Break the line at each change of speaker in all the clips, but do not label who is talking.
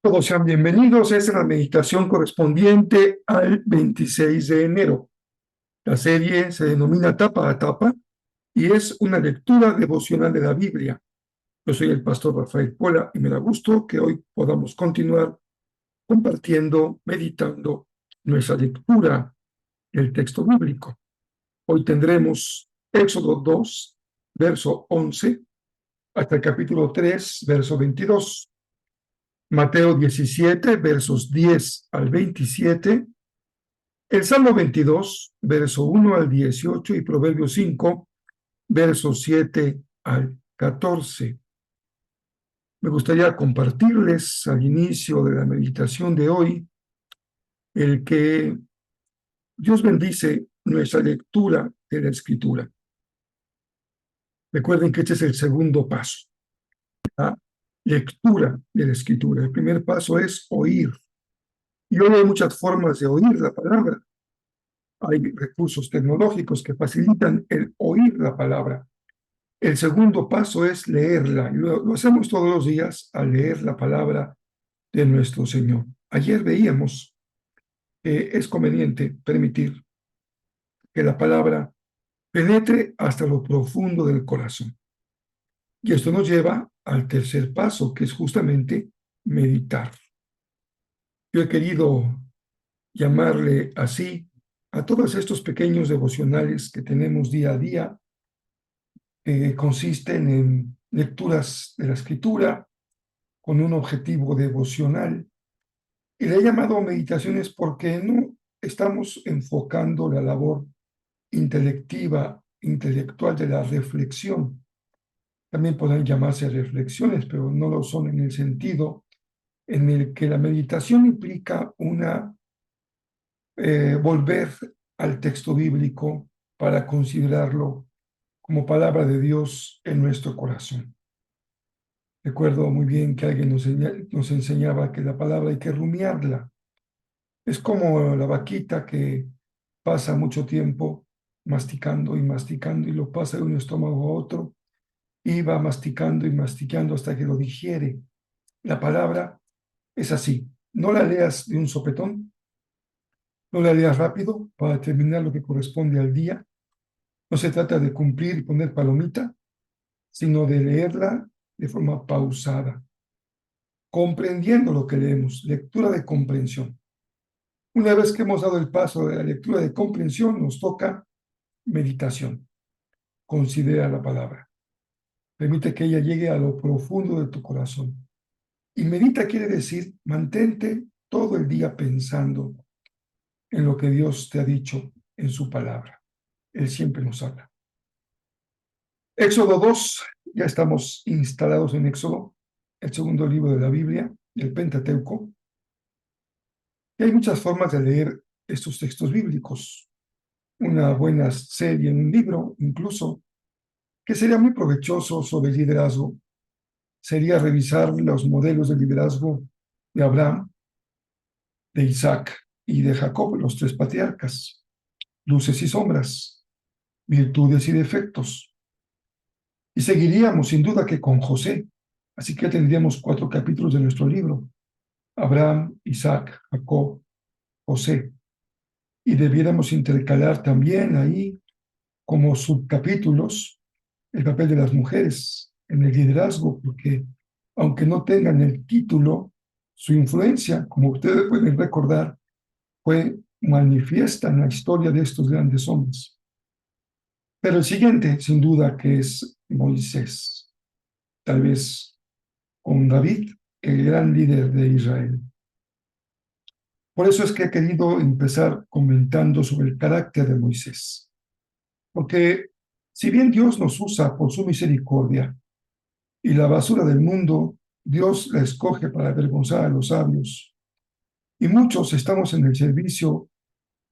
Todos sean bienvenidos. Esta es la meditación correspondiente al 26 de enero. La serie se denomina Tapa a Tapa y es una lectura devocional de la Biblia. Yo soy el pastor Rafael Pola y me da gusto que hoy podamos continuar compartiendo, meditando nuestra lectura del texto bíblico. Hoy tendremos Éxodo 2, verso 11, hasta el capítulo 3, verso 22. Mateo 17, versos 10 al 27, el Salmo 22, verso 1 al 18 y Proverbios 5, versos 7 al 14. Me gustaría compartirles al inicio de la meditación de hoy el que Dios bendice nuestra lectura de la Escritura. Recuerden que este es el segundo paso, la lectura de la Escritura. El primer paso es oír. Y hoy hay muchas formas de oír la palabra. Hay recursos tecnológicos que facilitan el oír la palabra. El segundo paso es leerla. Y lo hacemos todos los días al leer la palabra de nuestro Señor. Ayer veíamos que es conveniente permitir que la palabra penetre hasta lo profundo del corazón. Y esto nos lleva al tercer paso, que es justamente meditar. Yo he querido llamarle así a todos estos pequeños devocionales que tenemos día a día, que consisten en lecturas de la Escritura con un objetivo devocional. Y le he llamado meditaciones porque no estamos enfocando la labor intelectual de la reflexión. También pueden llamarse reflexiones, pero no lo son en el sentido en el que la meditación implica volver al texto bíblico para considerarlo como palabra de Dios en nuestro corazón. Recuerdo muy bien que alguien nos enseñaba que la palabra hay que rumiarla. Es como la vaquita que pasa mucho tiempo masticando y lo pasa de un estómago a otro y va masticando y masticando hasta que lo digiere. La palabra es así. No la leas de un sopetón, no la leas rápido para terminar lo que corresponde al día. No se trata de cumplir y poner palomita, sino de leerla de forma pausada, comprendiendo lo que leemos, lectura de comprensión. Una vez que hemos dado el paso de la lectura de comprensión, nos toca meditación. Considera la palabra. Permite que ella llegue a lo profundo de tu corazón. Y medita quiere decir, mantente todo el día pensando en lo que Dios te ha dicho en su palabra. Él siempre nos habla. Éxodo 2, ya estamos instalados en Éxodo, el segundo libro de la Biblia, el Pentateuco. Y hay muchas formas de leer estos textos bíblicos. Una buena serie en un libro, incluso, que sería muy provechoso sobre liderazgo, sería revisar los modelos de liderazgo de Abraham, de Isaac y de Jacob, los tres patriarcas, luces y sombras, virtudes y defectos. Y seguiríamos sin duda que con José, así que tendríamos 4 capítulos de nuestro libro, Abraham, Isaac, Jacob, José. Y debiéramos intercalar también ahí como subcapítulos el papel de las mujeres en el liderazgo, porque aunque no tengan el título, su influencia, como ustedes pueden recordar, fue manifiesta en la historia de estos grandes hombres. Pero el siguiente, sin duda, que es Moisés, tal vez con David, el gran líder de Israel. Por eso es que he querido empezar comentando sobre el carácter de Moisés. Porque si bien Dios nos usa por su misericordia y la basura del mundo, Dios la escoge para avergonzar a los sabios. Y muchos estamos en el servicio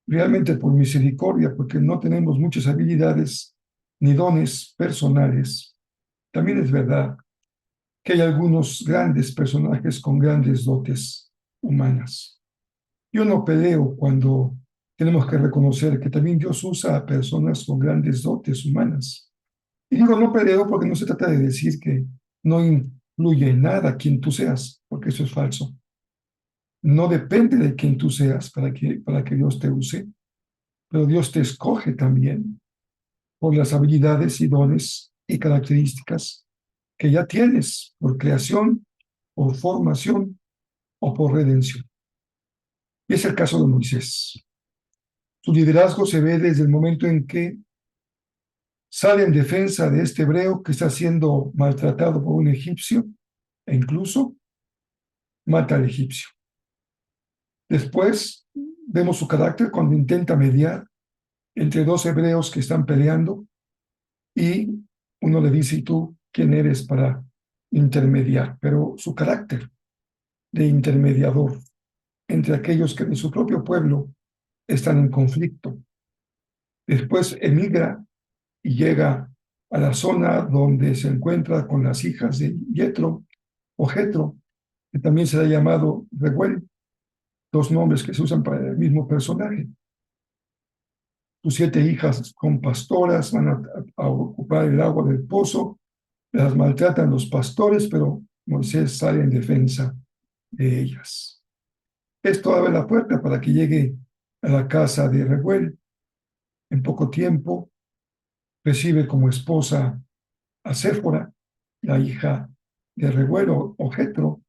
realmente por misericordia, porque no tenemos muchas habilidades ni dones personales. También es verdad que hay algunos grandes personajes con grandes dotes humanas. Yo no peleo cuando tenemos que reconocer que también Dios usa a personas con grandes dotes humanas. Y digo no peleo porque no se trata de decir que no influye en nada quien tú seas, porque eso es falso. No depende de quien tú seas para que Dios te use, pero Dios te escoge también por las habilidades y dones y características que ya tienes por creación, por formación o por redención. Y es el caso de Moisés. Su liderazgo se ve desde el momento en que sale en defensa de este hebreo que está siendo maltratado por un egipcio e incluso mata al egipcio. Después vemos su carácter cuando intenta mediar entre dos hebreos que están peleando y uno le dice, ¿y tú quién eres para intermediar? Pero su carácter de intermediador entre aquellos que de su propio pueblo están en conflicto. Después emigra y llega a la zona donde se encuentra con las hijas de Yetro o Jetro, que también se ha llamado Reguel, dos nombres que se usan para el mismo personaje. Sus 7 hijas son pastoras, van a ocupar el agua del pozo, las maltratan los pastores, pero Moisés sale en defensa de ellas. Esto abre la puerta para que llegue a la casa de Reguel. En poco tiempo recibe como esposa a Séfora, la hija de Reguel o Jetro,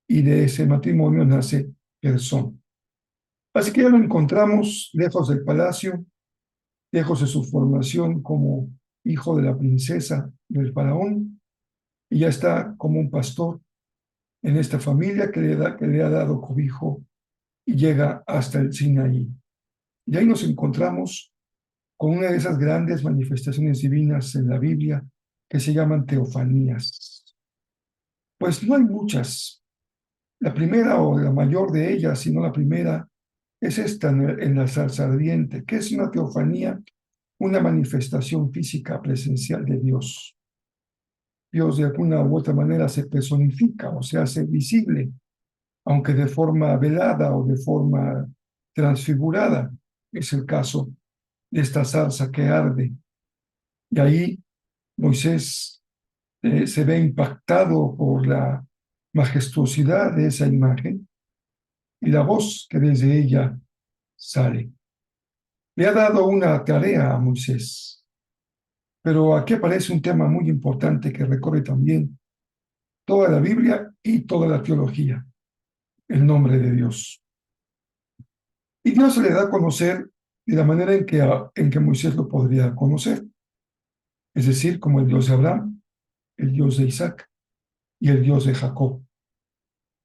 y de ese matrimonio nace Gersón. Así que ya lo encontramos lejos del palacio, lejos de su formación como hijo de la princesa del faraón, y ya está como un pastor en esta familia que le ha dado cobijo y llega hasta el Sinaí. Y ahí nos encontramos con una de esas grandes manifestaciones divinas en la Biblia que se llaman teofanías. Pues no hay muchas. La primera o la mayor de ellas, si no la primera, es esta en la zarza ardiente, que es una teofanía, una manifestación física presencial de Dios. Dios de alguna u otra manera se personifica o se hace visible, aunque de forma velada o de forma transfigurada. Es el caso de esta zarza que arde. Y ahí Moisés se ve impactado por la majestuosidad de esa imagen y la voz que desde ella sale. Le ha dado una tarea a Moisés, pero aquí aparece un tema muy importante que recorre también toda la Biblia y toda la teología, el nombre de Dios. Y Dios se le da a conocer de la manera en que Moisés lo podría conocer, es decir, como el Dios de Abraham, el Dios de Isaac y el Dios de Jacob.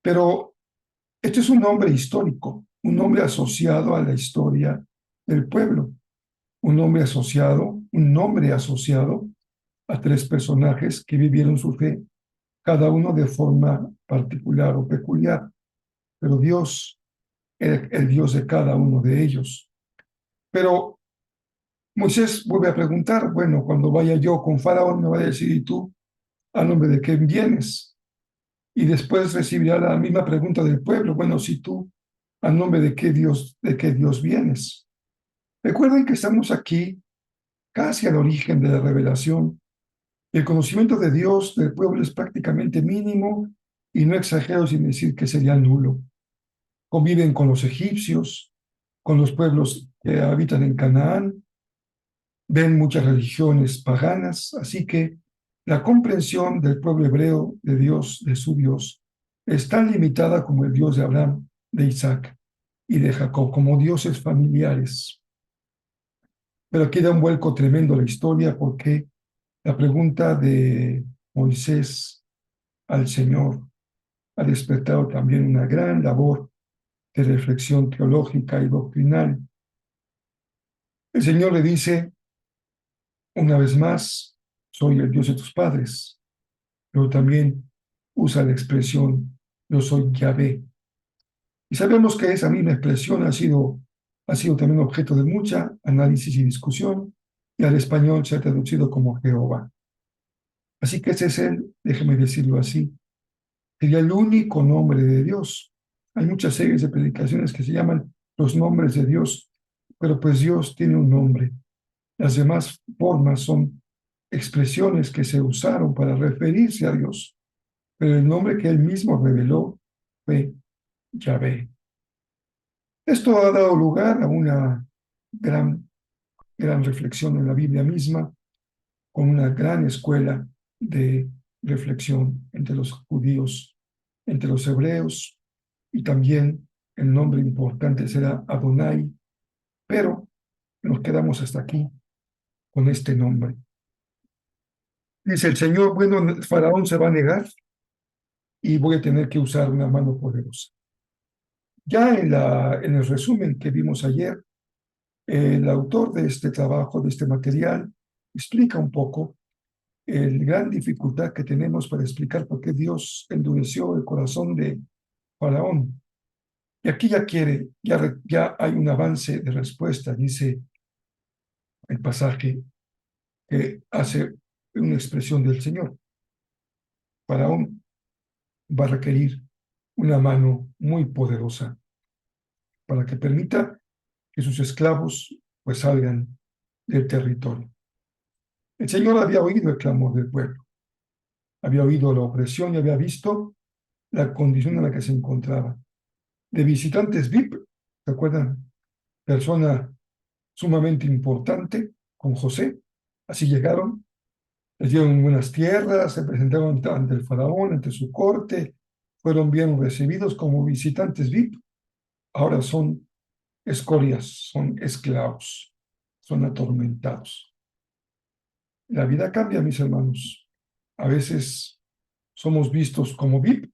Pero este es un nombre histórico, un nombre asociado a la historia del pueblo, un nombre asociado a 3 personajes que vivieron su fe, cada uno de forma particular o peculiar, pero Dios era el Dios de cada uno de ellos. Pero Moisés vuelve a preguntar, bueno, cuando vaya yo con Faraón me va a decir, ¿y tú a nombre de quién vienes? Y después recibirá la misma pregunta del pueblo, bueno, si tú a nombre de qué Dios vienes. Recuerden que estamos aquí casi al origen de la revelación. El conocimiento de Dios del pueblo es prácticamente mínimo y no exagero sin decir que sería nulo. Conviven con los egipcios, con los pueblos que habitan en Canaán, ven muchas religiones paganas, así que la comprensión del pueblo hebreo de Dios, de su Dios, es tan limitada como el Dios de Abraham, de Isaac y de Jacob, como dioses familiares. Pero aquí da un vuelco tremendo la historia porque la pregunta de Moisés al Señor ha despertado también una gran labor de reflexión teológica y doctrinal. El Señor le dice, una vez más, soy el Dios de tus padres. pero también usa la expresión yo soy Yahvé. Y sabemos que esa misma expresión ha sido también objeto de mucha análisis y discusión, y al español se ha traducido como Jehová. Así que ese es el, déjeme decirlo así, sería el único nombre de Dios. Hay muchas series de predicaciones que se llaman los nombres de Dios, pero pues Dios tiene un nombre. Las demás formas son expresiones que se usaron para referirse a Dios, pero el nombre que él mismo reveló fue Yahvé. Esto ha dado lugar a una gran, gran reflexión en la Biblia misma, con una gran escuela de reflexión entre los judíos, entre los hebreos, y también el nombre importante será Adonai, pero nos quedamos hasta aquí con este nombre. Dice el Señor, bueno, el faraón se va a negar y voy a tener que usar una mano poderosa. Ya en el resumen que vimos ayer, el autor de este trabajo, de este material, explica un poco la gran dificultad que tenemos para explicar por qué Dios endureció el corazón de Faraón. Y aquí ya hay un avance de respuesta, dice el pasaje que hace una expresión del Señor. Faraón va a requerir una mano muy poderosa para que permita que sus esclavos pues salgan del territorio. El Señor había oído el clamor del pueblo, había oído la opresión y había visto la condición en la que se encontraba. De visitantes VIP, ¿se acuerdan? Persona sumamente importante con José. Así llegaron, les dieron buenas tierras, se presentaron ante el faraón, ante su corte, fueron bien recibidos como visitantes VIP. Ahora son escorias, son esclavos, son atormentados. La vida cambia, mis hermanos. A veces somos vistos como VIP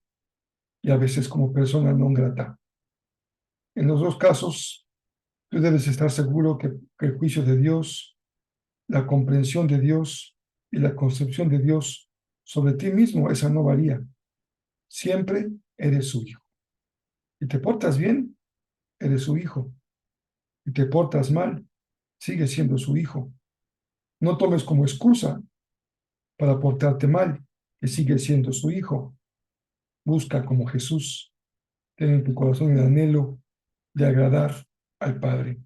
y a veces como persona non grata. En los dos casos, tú debes estar seguro que el juicio de Dios, la comprensión de Dios y la concepción de Dios sobre ti mismo, esa no varía. Siempre eres su hijo. Si te portas bien, eres su hijo. Si te portas mal, sigues siendo su hijo. No tomes como excusa para portarte mal, que sigues siendo su hijo. Busca como Jesús. Ten en tu corazón el anhelo de agradar al Padre,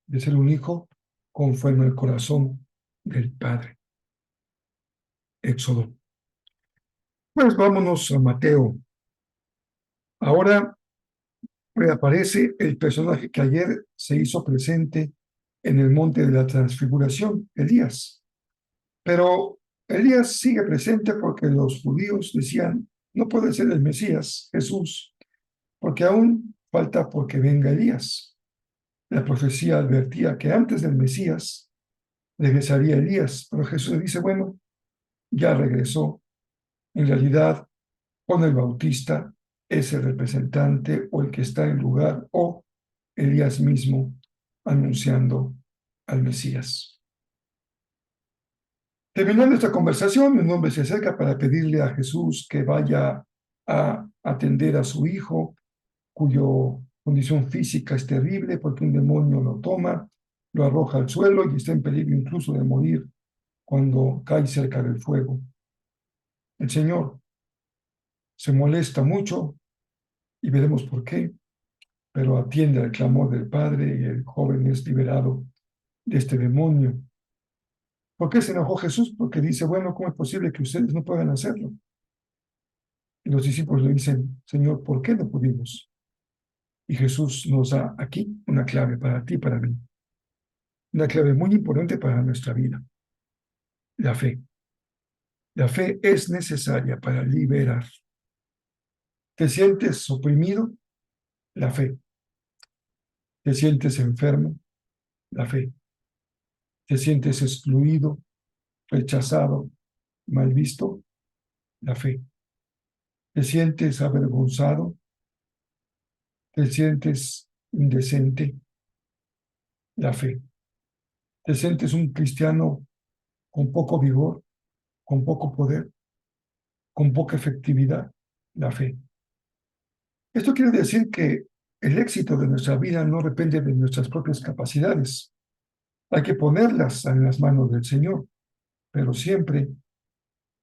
de ser un hijo conforme al corazón del Padre. Éxodo. Pues vámonos a Mateo. Ahora reaparece el personaje que ayer se hizo presente en el monte de la transfiguración, Elías. Pero Elías sigue presente porque los judíos decían, no puede ser el Mesías, Jesús, porque aún falta porque venga Elías. La profecía advertía que antes del Mesías regresaría Elías, pero Jesús dice, bueno, ya regresó. En realidad, Juan el Bautista es el representante o el que está en lugar, o Elías mismo anunciando al Mesías. Terminando esta conversación, un hombre se acerca para pedirle a Jesús que vaya a atender a su hijo, cuyo condición física es terrible porque un demonio lo toma, lo arroja al suelo y está en peligro incluso de morir cuando cae cerca del fuego. El Señor se molesta mucho y veremos por qué, pero atiende al clamor del Padre y el joven es liberado de este demonio. ¿Por qué se enojó Jesús? Porque dice, bueno, ¿cómo es posible que ustedes no puedan hacerlo? Y los discípulos le dicen, Señor, ¿por qué no pudimos? Y Jesús nos da aquí una clave para ti y para mí. Una clave muy importante para nuestra vida. La fe. La fe es necesaria para liberar. ¿Te sientes oprimido? La fe. ¿Te sientes enfermo? La fe. ¿Te sientes excluido, rechazado, mal visto? La fe. ¿Te sientes avergonzado? ¿Te sientes indecente? La fe. ¿Te sientes un cristiano con poco vigor, con poco poder? con poca efectividad, la fe. Esto quiere decir que el éxito de nuestra vida no depende de nuestras propias capacidades. Hay que ponerlas en las manos del Señor, pero siempre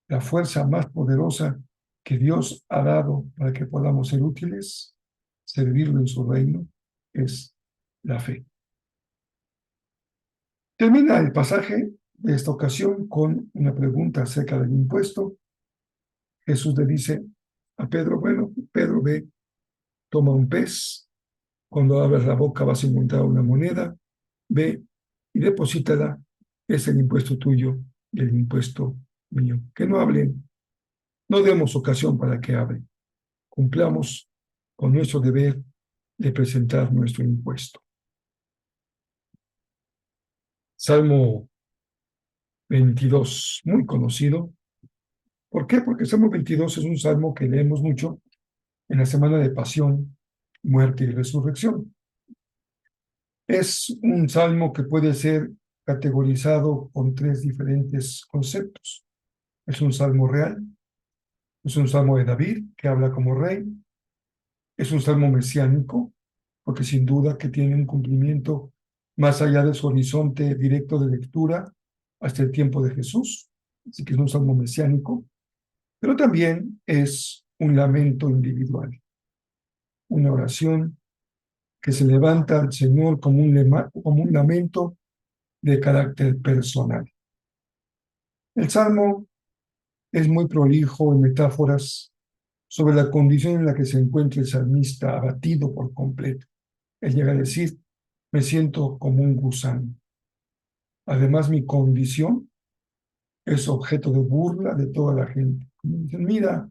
la fuerza más poderosa que Dios ha dado para que podamos ser útiles, servirlo en su reino, es la fe. Termina el pasaje de esta ocasión con una pregunta acerca del impuesto. Jesús le dice a Pedro, bueno, Pedro, ve, toma un pez, cuando abras la boca vas a encontrar una moneda, ve y deposítala, es el impuesto tuyo y el impuesto mío. Que no hablen, no demos ocasión para que hablen. Cumplamos con nuestro deber de presentar nuestro impuesto. Salmo 22, muy conocido. ¿Por qué? Porque Salmo 22 es un salmo que leemos mucho en la semana de pasión, muerte y resurrección. Es un salmo que puede ser categorizado con tres diferentes conceptos. Es un salmo real, es un salmo de David, que habla como rey, es un salmo mesiánico, porque sin duda que tiene un cumplimiento más allá de su horizonte directo de lectura hasta el tiempo de Jesús, así que es un salmo mesiánico, pero también es un lamento individual, una oración que se levanta al Señor como un lamento de carácter personal. El salmo es muy prolijo en metáforas sobre la condición en la que se encuentra el salmista abatido por completo. Él llega a decir, me siento como un gusano. Además, mi condición es objeto de burla de toda la gente. Dicen, mira,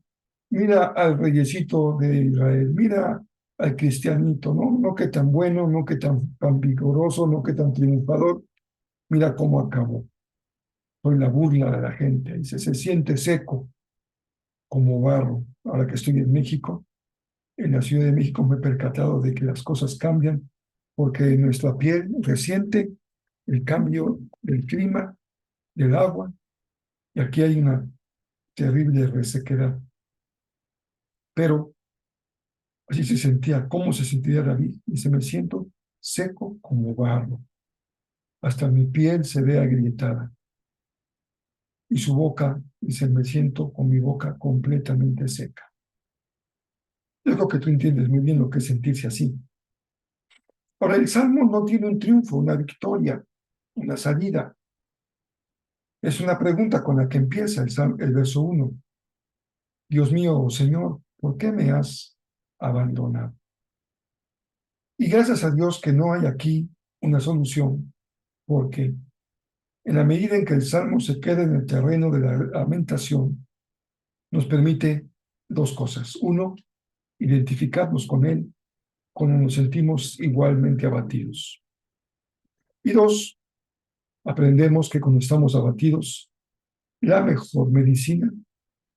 mira al reyesito de Israel, mira al cristianito, ¿no? No que tan bueno, no que tan vigoroso, no que tan triunfador, mira cómo acabó. Soy la burla de la gente. Dice, se siente seco como barro. Ahora que estoy en México, en la Ciudad de México me he percatado de que las cosas cambian porque nuestra piel resiente el cambio del clima, del agua, y aquí hay una terrible resequedad. Pero así se sentía, ¿cómo se sentía David? Dice, me siento seco como barro, hasta mi piel se ve agrietada. Y su boca, dice, me siento con mi boca completamente seca. Yo creo que tú entiendes muy bien lo que es sentirse así. Ahora, el Salmo no tiene un triunfo, una victoria, una salida. Es una pregunta con la que empieza el verso 1. Dios mío, oh Señor, ¿por qué me has abandonado? Y gracias a Dios que no hay aquí una solución, porque en la medida en que el Salmo se queda en el terreno de la lamentación, nos permite dos cosas. Uno, identificarnos con él cuando nos sentimos igualmente abatidos. Y dos, aprendemos que cuando estamos abatidos, la mejor medicina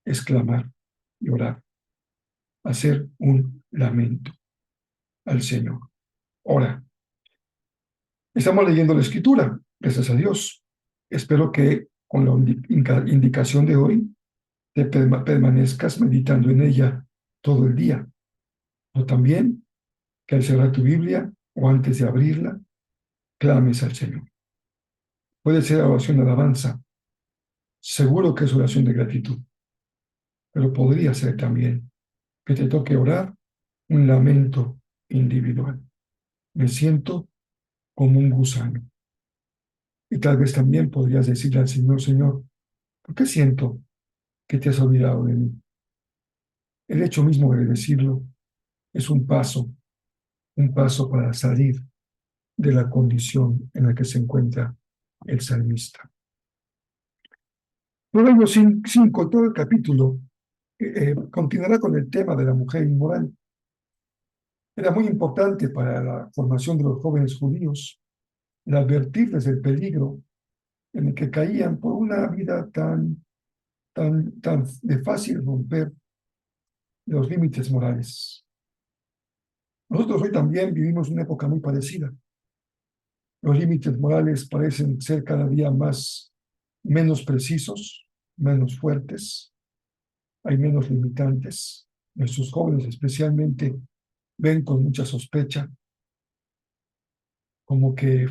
es clamar y orar, hacer un lamento al Señor. Ahora, estamos leyendo la Escritura, gracias a Dios. Espero que con la indicación de hoy te permanezcas meditando en ella todo el día. O también que al cerrar tu Biblia o antes de abrirla, clames al Señor. Puede ser oración de alabanza, seguro que es oración de gratitud, pero podría ser también que te toque orar un lamento individual. Me siento como un gusano. Y tal vez también podrías decirle al Señor, Señor, ¿por qué siento que te has olvidado de mí? El hecho mismo de decirlo es un paso para salir de la condición en la que se encuentra el salmista. Proverbios 5, todo el capítulo, continuará con el tema de la mujer inmoral. Era muy importante para la formación de los jóvenes judíos el advertirles del peligro en el que caían por una vida tan de fácil romper los límites morales. Nosotros hoy también vivimos una época muy parecida. Los límites morales parecen ser cada día menos precisos, menos fuertes, hay menos limitantes. Nuestros jóvenes especialmente ven con mucha sospecha, como que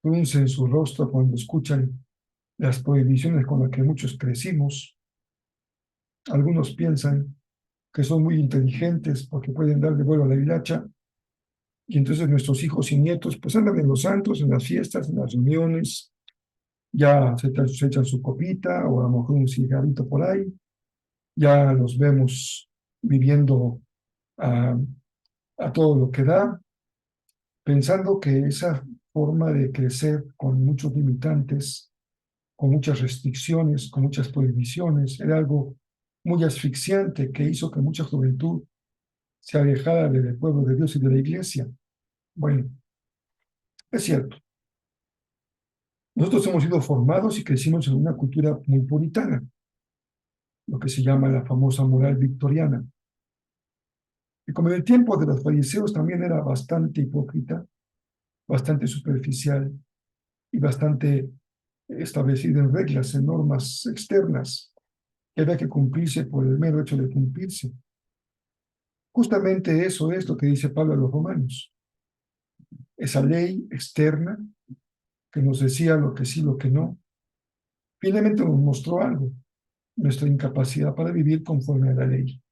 fruncen su rostro cuando escuchan las prohibiciones con las que muchos crecimos. Algunos piensan que son muy inteligentes porque pueden darle vuelo a la hilacha, y entonces nuestros hijos y nietos pues andan en los santos, en las fiestas, en las reuniones, ya se echan su copita o a lo mejor un cigarrito por ahí, ya los vemos viviendo a, a todo lo que da, pensando que esa forma de crecer con muchos limitantes, con muchas restricciones, con muchas prohibiciones, era algo muy asfixiante que hizo que mucha juventud se alejara del pueblo de Dios y de la iglesia. Bueno, es cierto, nosotros hemos sido formados y crecimos en una cultura muy puritana, lo que se llama la famosa moral victoriana. Y como en el tiempo de los fariseos también era bastante hipócrita, bastante superficial y bastante establecido en reglas, en normas externas, que había que cumplirse por el mero hecho de cumplirse. Justamente eso es lo que dice Pablo a los romanos. Esa ley externa que nos decía lo que sí, lo que no, finalmente nos mostró algo, nuestra incapacidad para vivir conforme a la ley.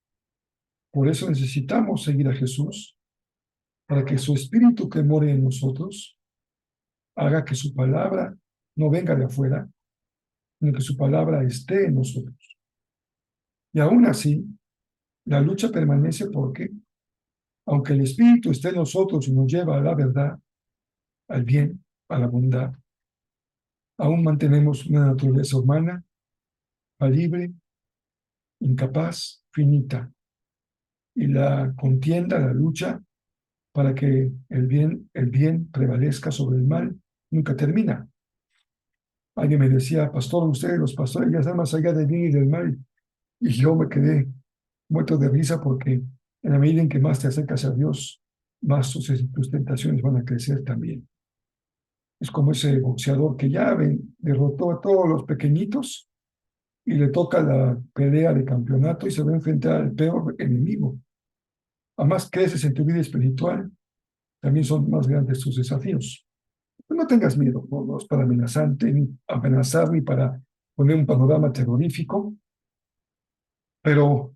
Por eso necesitamos seguir a Jesús, para que su espíritu que more en nosotros haga que su palabra no venga de afuera, sino que su palabra esté en nosotros. Y aún así, la lucha permanece porque, aunque el espíritu esté en nosotros y nos lleva a la verdad, al bien, a la bondad, aún mantenemos una naturaleza humana, falible, incapaz, finita. Y la contienda, la lucha para que el bien prevalezca sobre el mal, nunca termina. Alguien me decía, pastor, ustedes los pastores ya están más allá del bien y del mal. Y yo me quedé muerto de risa porque en la medida en que más te acercas a Dios, más tus tentaciones van a crecer también. Es como ese boxeador que ya derrotó a todos los pequeñitos y le toca la pelea de campeonato y se va a enfrentar al peor enemigo. A más creces en tu vida espiritual, también son más grandes tus desafíos. No tengas miedo, no es para amenazarte, ni amenazar, ni para poner un panorama terrorífico, pero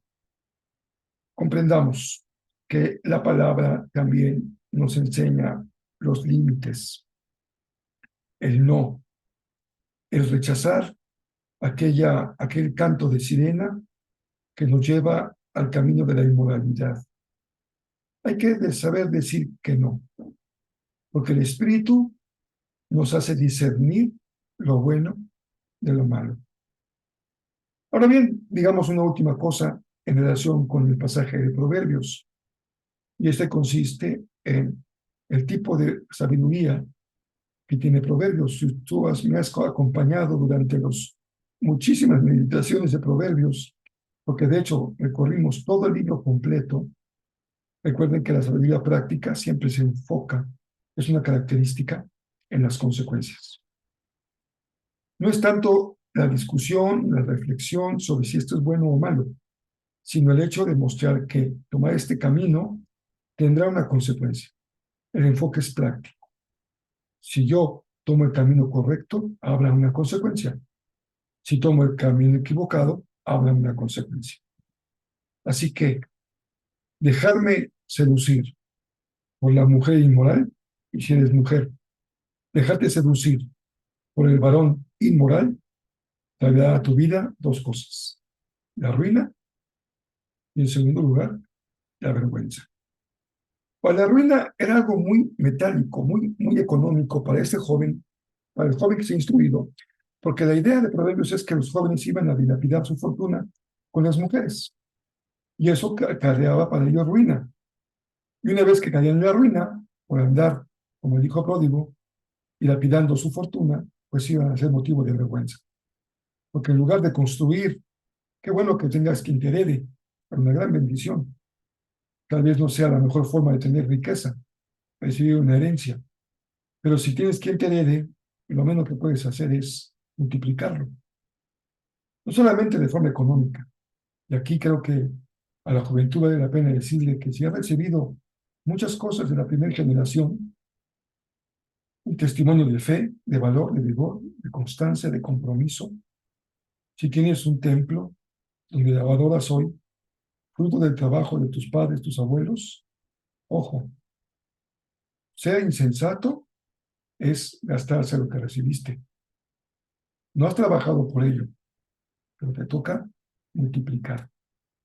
comprendamos que la palabra también nos enseña los límites, el no, el rechazar aquel canto de sirena que nos lleva al camino de la inmoralidad. Hay que saber decir que no, porque el Espíritu nos hace discernir lo bueno de lo malo. Ahora bien, digamos una última cosa en relación con el pasaje de Proverbios, y este consiste en el tipo de sabiduría que tiene Proverbios. Si tú me has acompañado durante los muchísimas meditaciones de Proverbios, porque de hecho recorrimos todo el libro completo, recuerden que la sabiduría práctica siempre se enfoca, es una característica en las consecuencias. No es tanto la discusión, la reflexión sobre si esto es bueno o malo, sino el hecho de mostrar que tomar este camino tendrá una consecuencia. El enfoque es práctico. Si yo tomo el camino correcto, habrá una consecuencia. Si tomo el camino equivocado, habrá una consecuencia. Así que dejarme seducir por la mujer inmoral, y si eres mujer, dejarte seducir por el varón inmoral, traerá a tu vida dos cosas: la ruina y, en segundo lugar, la vergüenza. Pues la ruina era algo muy metálico, muy económico para este joven, para el joven que se ha instruido, porque la idea de Proverbios es que los jóvenes iban a dilapidar su fortuna con las mujeres, y eso acarreaba para ellos ruina. Y una vez que caían en la ruina, por andar, como el hijo pródigo, dilapidando su fortuna, pues iban a ser motivo de vergüenza. Porque en lugar de construir, qué bueno que tengas quien te herede, es una gran bendición. Tal vez no sea la mejor forma de tener riqueza, recibir una herencia, pero si tienes quien te herede, lo menos que puedes hacer es multiplicarlo. No solamente de forma económica, Y aquí creo que a la juventud vale la pena decirle que si ha recibido muchas cosas de la primera generación, un testimonio de fe, de valor, de vigor, de constancia, de compromiso, si tienes un templo donde la adoras hoy, fruto del trabajo de tus padres, tus abuelos, ojo, ser insensato es gastarse lo que recibiste. No has trabajado por ello, pero te toca multiplicar,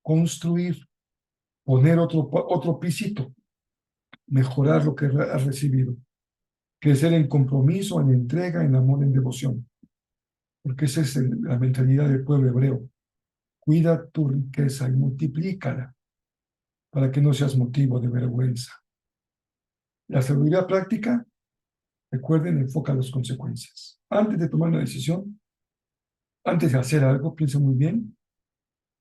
construir, poner otro pisito, mejorar lo que has recibido, crecer en compromiso, en entrega, en amor, en devoción, porque esa es la mentalidad del pueblo hebreo. Cuida tu riqueza y multiplícala para que no seas motivo de vergüenza. La sabiduría práctica, recuerden, enfoca las consecuencias. Antes de tomar una decisión, antes de hacer algo, piensa muy bien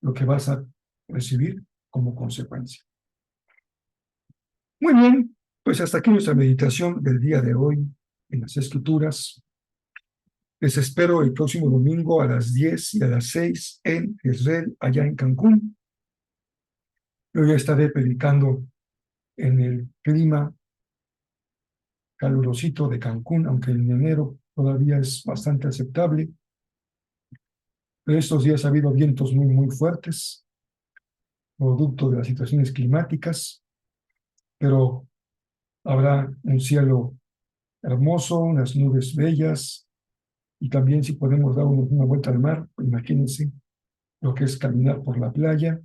lo que vas a recibir como consecuencia. Muy bien, pues hasta aquí nuestra meditación del día de hoy en las Escrituras. Les espero el próximo domingo a las 10 y a las 6 en Israel, allá en Cancún. Yo ya estaré predicando en el clima calurosito de Cancún, aunque en enero todavía es bastante aceptable. Pero estos días ha habido vientos muy fuertes, producto de las situaciones climáticas, pero habrá un cielo hermoso, unas nubes bellas, y también si podemos dar una vuelta al mar, pues imagínense lo que es caminar por la playa,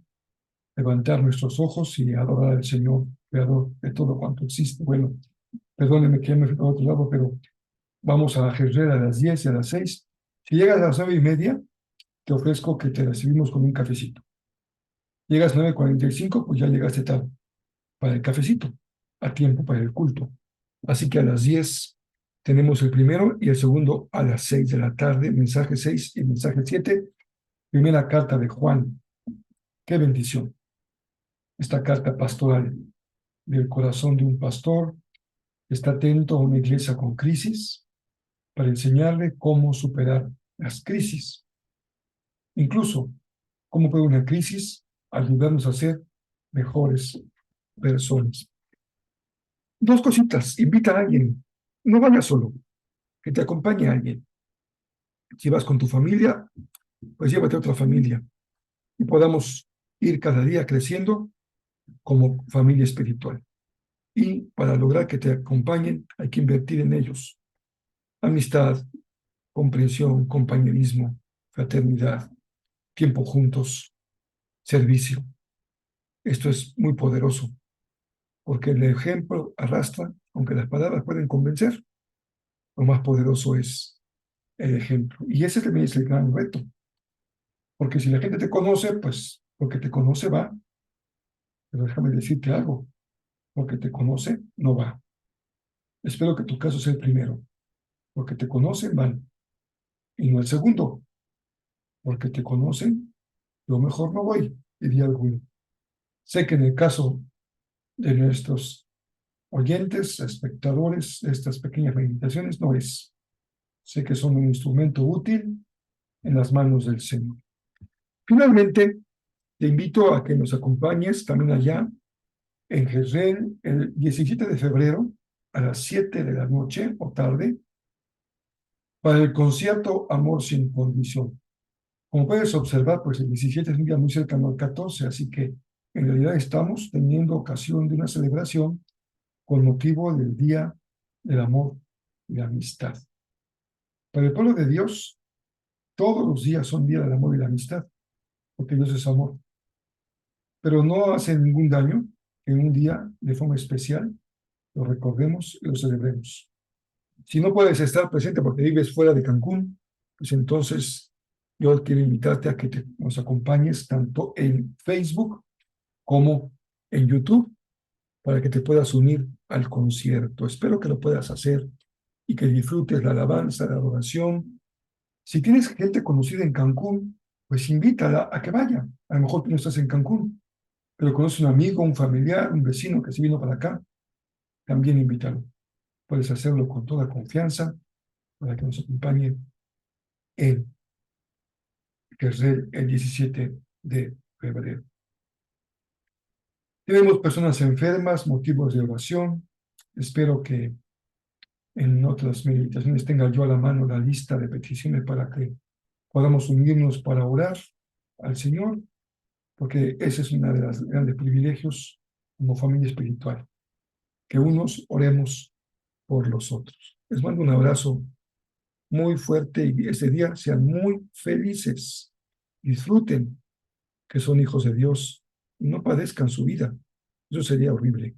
levantar nuestros ojos y adorar al Señor, creador de todo cuanto existe. Bueno, perdónenme que ya me fui a otro lado, pero vamos a Jezreel a las 10 y a las 6. Si llegas a las 9:30, te ofrezco que te recibimos con un cafecito. Llegas 9:45, pues ya llegaste tarde para el cafecito, a tiempo para el culto. Así que a las 10 tenemos el primero y el segundo a las 6 de la tarde, mensaje 6 y mensaje 7, primera carta de Juan. Qué bendición. Esta carta pastoral del corazón de un pastor que está atento a una iglesia con crisis para enseñarle cómo superar las crisis. Incluso, cómo puede una crisis ayudarnos a ser mejores personas. Dos cositas, invita a alguien, no vayas solo, que te acompañe alguien. Si vas con tu familia, pues llévate a otra familia y podamos ir cada día creciendo como familia espiritual. Y para lograr que te acompañen, hay que invertir en ellos. Amistad, comprensión, compañerismo, fraternidad, tiempo juntos, servicio. Esto es muy poderoso, porque el ejemplo arrastra, aunque las palabras pueden convencer, lo más poderoso es el ejemplo. Y ese también es el gran reto, porque si la gente te conoce, pues porque te conoce va, pero déjame decirte algo, porque te conoce no va. Espero que tu caso sea el primero, porque te conocen van, y no el segundo, porque te conocen, lo mejor no voy, diría alguno. Sé que en el caso de nuestros oyentes, espectadores de estas pequeñas meditaciones, no es. Sé que son un instrumento útil en las manos del Señor. Finalmente, te invito a que nos acompañes también allá en Jezreel el 17 de febrero a las 7 de la noche o tarde para el concierto Amor sin Condición. Como puedes observar, pues el 17 es un día muy cercano al 14, así que en realidad estamos teniendo ocasión de una celebración con motivo del Día del Amor y la Amistad. Para el pueblo de Dios, todos los días son Día del Amor y la Amistad, porque Dios es amor. Pero no hace ningún daño que en un día de forma especial lo recordemos y lo celebremos. Si no puedes estar presente porque vives fuera de Cancún, pues entonces yo quiero invitarte a que nos acompañes tanto en Facebook como en YouTube para que te puedas unir al concierto. Espero que lo puedas hacer y que disfrutes la alabanza, la adoración. Si tienes gente conocida en Cancún, pues invítala a que vaya. A lo mejor tú no estás en Cancún, pero conoces un amigo, un familiar, un vecino que se vino para acá, también invítalo. Puedes hacerlo con toda confianza para que nos acompañe en que es el 17 de febrero. Tenemos personas enfermas, motivos de oración. Espero que en otras meditaciones tenga yo a la mano la lista de peticiones para que podamos unirnos para orar al Señor, porque ese es uno de los grandes privilegios como familia espiritual, que unos oremos por los otros. Les mando un abrazo muy fuerte y ese día sean muy felices. Disfruten que son hijos de Dios y no padezcan su vida. Eso sería horrible.